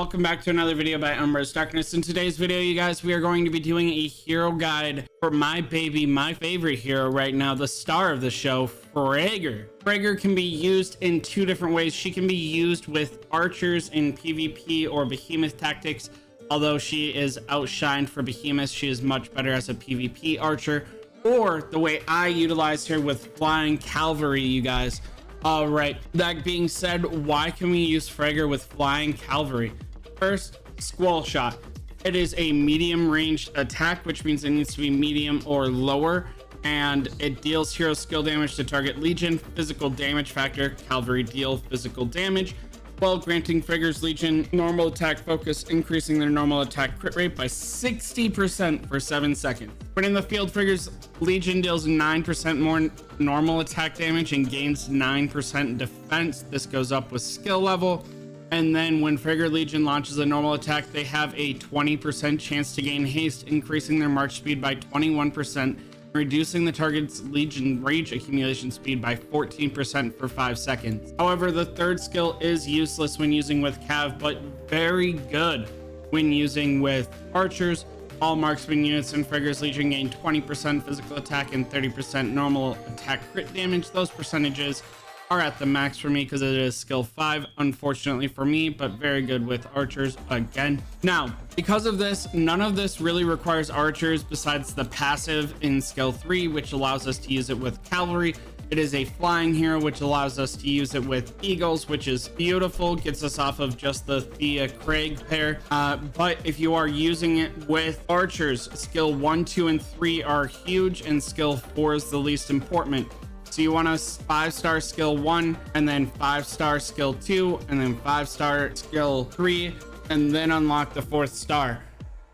welcome back to another video by UmbrasDarkness. In today's video, you guys, we are going to be doing a hero guide for my baby, my favorite hero right now, the star of the show, Ffraegar. Ffraegar can be used in two different ways. She can be used with archers in PvP or behemoth tactics. Although she is outshined for behemoth, she is much better as a PvP archer. Or the way I utilize her with flying cavalry, you guys. All right, that being said, why can we use Ffraegar with flying cavalry? First, squall shot. It is a medium ranged attack, which means it needs to be medium or lower, and it deals hero skill damage to target legion. Physical damage factor, cavalry deal physical damage, while granting Ffraegar's legion normal attack focus, increasing their normal attack crit rate by 60% for 7 seconds. When in the field, Ffraegar's legion deals 9% more normal attack damage and gains 9% defense. This goes up with skill level. And then when Ffraegar Legion launches a normal attack, they have a 20% chance to gain haste, increasing their march speed by 21%, reducing the target's legion rage accumulation speed by 14% for 5 seconds. However, the third skill is useless when using with cav, but very good when using with archers. All marksman units in Ffraegar's Legion gain 20% physical attack and 30% normal attack crit damage. Those percentages are at the max for me because it is skill 5, unfortunately for me, but very good with archers again. Now, because of this, none of this really requires archers besides the passive in skill 3, which allows us to use it with cavalry. It is a flying hero, which allows us to use it with eagles, which is beautiful, gets us off of just the Thea Craig pair. But if you are using it with archers, skill 1, 2, and 3 are huge, and skill 4 is the least important. So you want a 5-star skill 1, and then 5-star skill 2, and then 5-star skill 3, and then unlock the 4th star.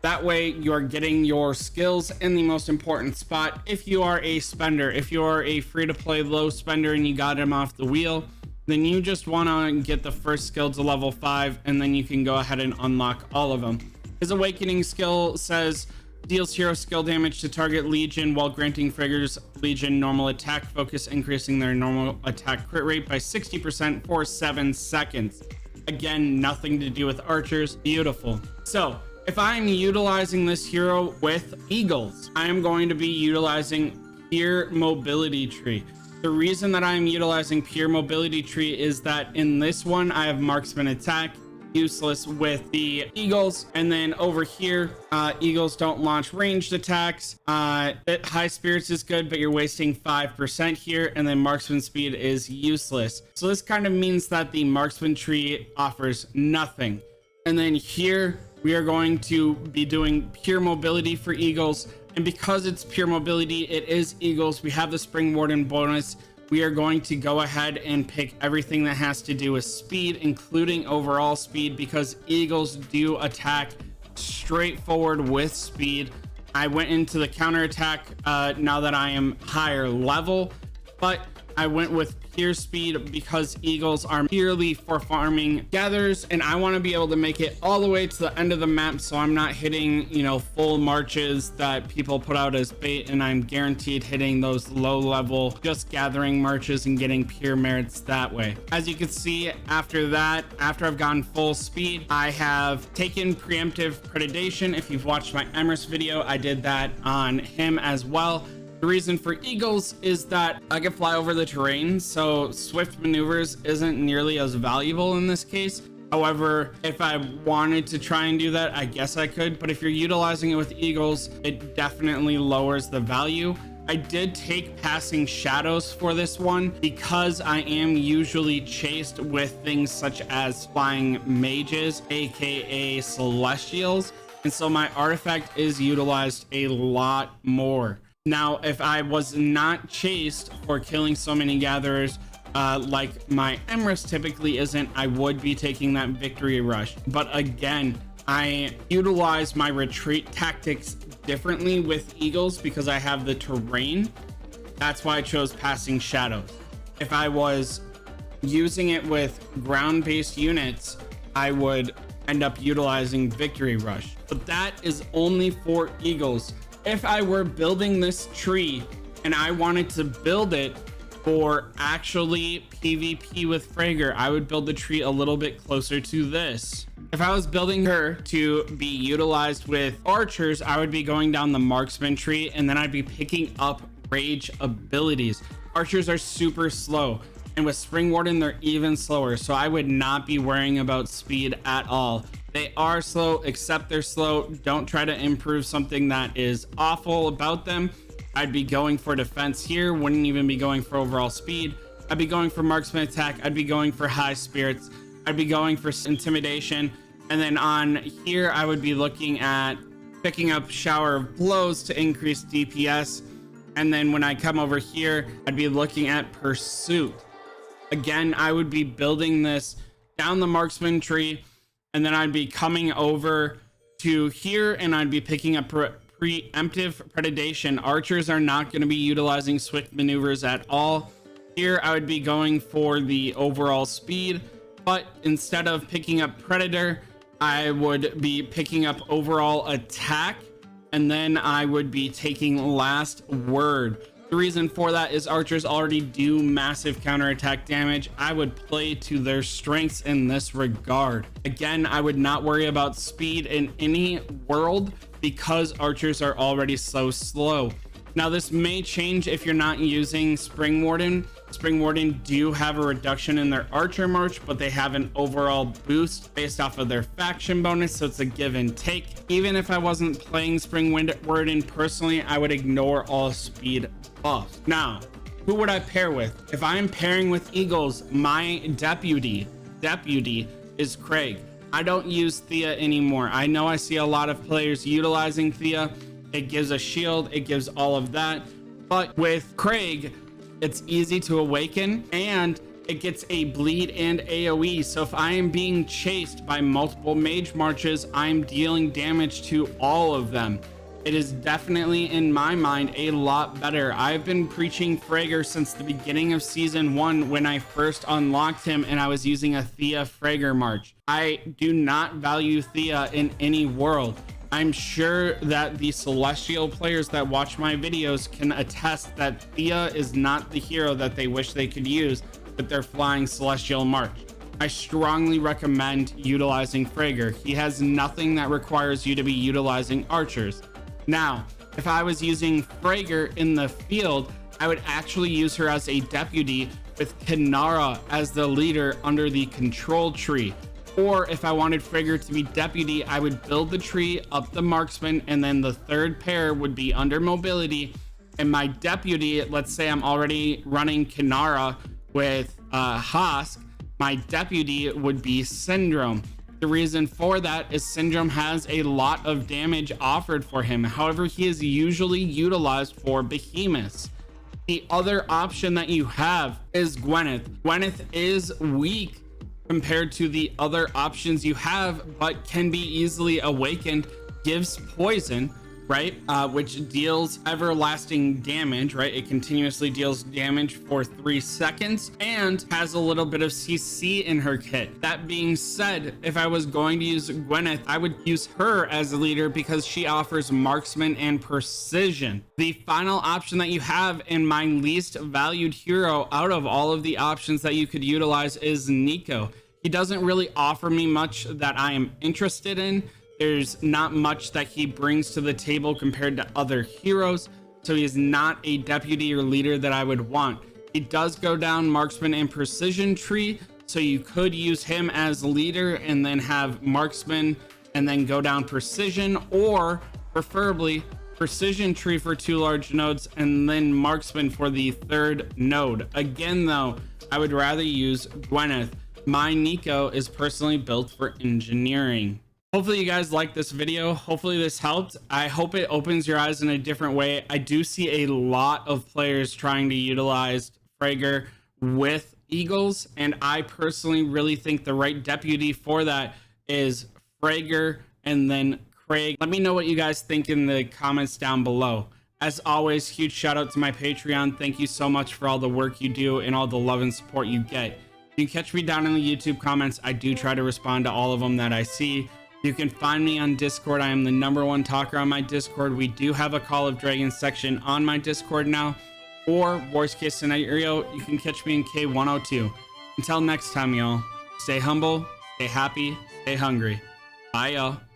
That way you're getting your skills in the most important spot. If you are a spender, if you are a free-to-play low spender and you got him off the wheel, then you just want to get the first skill to level 5, and then you can go ahead and unlock all of them. His awakening skill says deals hero skill damage to target legion while granting Ffraegar's legion normal attack focus, increasing their normal attack crit rate by 60% for 7 seconds. Again, nothing to do with archers. Beautiful. So if I'm utilizing this hero with eagles, I am going to be utilizing pure mobility tree. The reason that I'm utilizing pure mobility tree is that in this one I have marksman attack, useless with the eagles, and then over here eagles don't launch ranged attacks. High spirits is good, but you're wasting 5% here, and then marksman speed is useless. So this kind of means that the marksman tree offers nothing. And then here we are going to be doing pure mobility for eagles, and because it's pure mobility, it is eagles, we have the spring warden bonus. We are going to go ahead and pick everything that has to do with speed, including overall speed, because eagles do attack straightforward with speed. I went into the counterattack now that I am higher level, but I went with pure speed because eagles are purely for farming gathers, and I want to be able to make it all the way to the end of the map, so I'm not hitting, you know, full marches that people put out as bait, and I'm guaranteed hitting those low level just gathering marches and getting pure merits that way. As you can see, after that, after I've gone full speed, I have taken preemptive predation. If you've watched my Emrys video, I did that on him as well. The reason for eagles is that I can fly over the terrain, so swift maneuvers isn't nearly as valuable in this case. However, if I wanted to try and do that, I guess I could, but if you're utilizing it with eagles, it definitely lowers the value. I did take passing shadows for this one because I am usually chased with things such as flying mages, aka celestials, and so my artifact is utilized a lot more. Now, if I was not chased for killing so many gatherers, like my Emrys typically isn't, I would be taking that victory rush. But again, I utilize my retreat tactics differently with eagles because I have the terrain. That's why I chose passing shadows. If I was using it with ground-based units, I would end up utilizing victory rush. But that is only for eagles. If I were building this tree and I wanted to build it for actually PvP with Ffraegar, I would build the tree a little bit closer to this. If I was building her to be utilized with archers, I would be going down the marksman tree, and then I'd be picking up rage abilities. Archers are super slow, and with Spring Warden they're even slower, so I would not be worrying about speed at all. They are slow, accept they're slow. Don't try to improve something that is awful about them. I'd be going for defense here, wouldn't even be going for overall speed. I'd be going for marksman attack, I'd be going for high spirits, I'd be going for intimidation, and then on here I would be looking at picking up shower of blows to increase DPS. And then when I come over here, I'd be looking at pursuit. Again, I would be building this down the marksman tree, and then I'd be coming over to here and I'd be picking up preemptive predation. Archers are not going to be utilizing swift maneuvers at all. Here I would be going for the overall speed, but instead of picking up predator, I would be picking up overall attack, and then I would be taking last word. The reason for that is archers already do massive counterattack damage. I would play to their strengths in this regard. Again, I would not worry about speed in any world because archers are already so slow. Now this may change if you're not using Spring Warden. Spring Warden do have a reduction in their archer march, but they have an overall boost based off of their faction bonus, so it's a give and take. Even if I wasn't playing Spring Warden personally, I would ignore all speed buffs. Now, who would I pair with? If I'm pairing with Eagles, my deputy is Ffraegar. I don't use Thea anymore. I know I see a lot of players utilizing Thea. It gives a shield, it gives all of that, but with Ffraegar, it's easy to awaken and it gets a bleed and AoE. So if I am being chased by multiple mage marches, I'm dealing damage to all of them. It is definitely, in my mind, a lot better. I've been preaching Ffraegar since the beginning of season 1 when I first unlocked him and I was using a Thea Ffraegar march. I do not value Thea in any world. I'm sure that the celestial players that watch my videos can attest that Thea is not the hero that they wish they could use with their flying celestial march. I strongly recommend utilizing Ffraegar. He has nothing that requires you to be utilizing archers. Now, if I was using Ffraegar in the field, I would actually use her as a deputy with Kinara as the leader under the control tree. Or if I wanted Ffraegar to be deputy, I would build the tree up the marksman, and then the third pair would be under mobility. And my deputy, let's say I'm already running Kinara with Hosk, my deputy would be Syndrome. The reason for that is Syndrome has a lot of damage offered for him. However, he is usually utilized for behemoths. The other option that you have is Gwyneth. Gwyneth is weak compared to the other options you have, but can be easily awakened, gives poison, right? Which deals everlasting damage, right? It continuously deals damage for 3 seconds and has a little bit of CC in her kit. That being said, if I was going to use Gwyneth, I would use her as a leader because she offers marksman and precision. The final option that you have, and my least valued hero out of all of the options that you could utilize, is Nico. He doesn't really offer me much that I am interested in. There's not much that he brings to the table compared to other heroes, so he is not a deputy or leader that I would want. He does go down marksman and precision tree, so you could use him as leader and then have marksman and then go down precision, or preferably precision tree for 2 large nodes and then marksman for the 3rd node. Again though, I would rather use Gwyneth. My Nico is personally built for engineering. Hopefully you guys liked this video. Hopefully this helped. I hope it opens your eyes in a different way. I do see a lot of players trying to utilize Ffraegar with Eagles, and I personally really think the right deputy for that is Ffraegar and then Ffraegar. Let me know what you guys think in the comments down below. As always, huge shout out to my Patreon. Thank you so much for all the work you do and all the love and support you get. You can catch me down in the YouTube comments. I do try to respond to all of them that I see. You can find me on Discord. I am the #1 talker on my Discord. We do have a Call of Dragons section on my Discord now. Or worst case scenario, you can catch me in K102. Until next time, y'all, stay humble, stay happy, stay hungry. Bye, y'all.